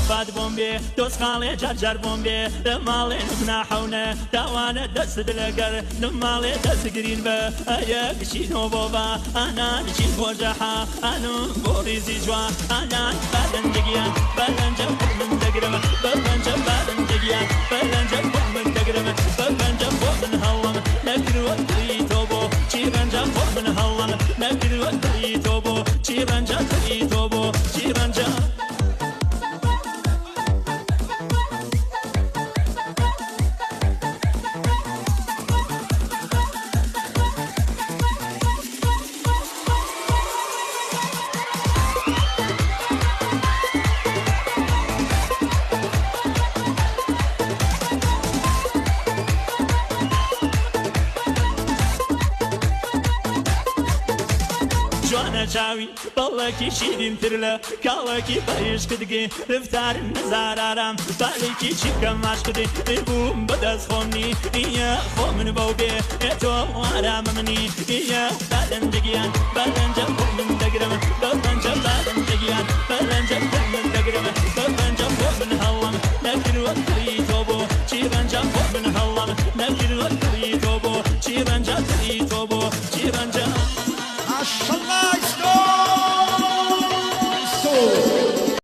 وفات بومبي دوس خالي جرجر بومبي مالي نبنا حونا داوانا دست دلقر نمالي دست قرين با ايا بشينو بوبا انا نشين بوجحا انا بوريزي جوان انا بدن دقيان بدن جب من دقرم بدن جب بدن دقيان بدن جب من دقرم بدن جب من هلم نكرو تريتوبو چيران جب من هلم نكرو تريتوبو چيران جب تريتوبو چيران جب چاوی بالکی شیرین ترلا کاوکی پایش کدی رفتار نزارم بالکی چیکم ماش کدی بوم بدز خونی یا خون بوبه تو آرام منی یا بدن دگیان بدن جب من دگرم بدن جب بدن دگیان بدن جب